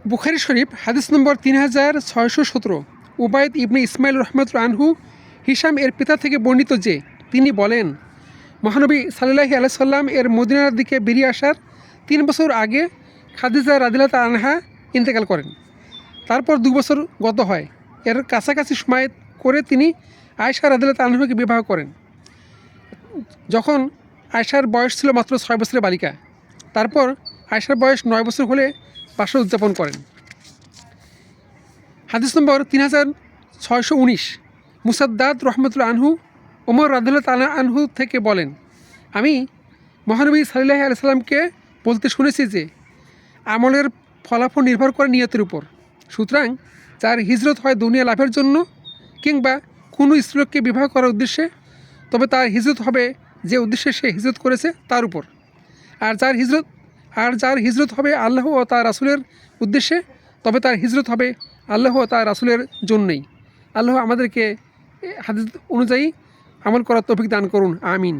বুখারী শরীফ হাদিস নম্বর 3617। উবাইদ ইবনে ইসমাইল রহমতুল্লাহ আনহু হিশাম এর পিতা থেকে বর্ণিত যে তিনি বলেন, মহানবী সাল্লাল্লাহু আলাইহি সাল্লাম এর মদিনার দিকে বেরিয়ে আসার 3 বছর আগে খাদিজা রাদিয়াল্লাহু তাআলা আনহা ইন্তেকাল করেন। তারপর 2 বছর গত হয়। এর কাছাকাছি সময় করে তিনি আয়েশা রাদিয়াল্লাহু তাআলা আনহাকে বিবাহ করেন, যখন আয়েশার বয়স ছিল মাত্র 6 বছরের বালিকা। তারপর আয়েশার বয়স 9 বছর হলে বাসর উদযাপন করেন। হাদিস নম্বর 3619। মুসাদ্দাদ রহমতুল্লাহ আনহু ওমর রাদিয়াল্লাহু তাআলা আনহু থেকে বলেন, আমি মহানবী সাল্লাল্লাহু আলাইহি সাল্লামকে বলতে শুনেছি যে আমলের ফলাফল নির্ভর করে নিয়তের উপর। সুতরাং যার হিজরত হয় দুনিয়া লাভের জন্য কিংবা কোনো স্ত্রীলোককে বিবাহ করার উদ্দেশ্যে, তবে তার হিজরত হবে যে উদ্দেশ্যে সে হিজরত করেছে তার উপর। আর যার হিজরত হবে আল্লাহ ও তার রাসূলের উদ্দেশ্যে, তবে তার হিজরত হবে আল্লাহ ও তার রাসূলের জন্যই। আল্লাহ আমাদেরকে হাদিস অনুযায়ী আমল করার তৌফিক দান করুন। আমিন।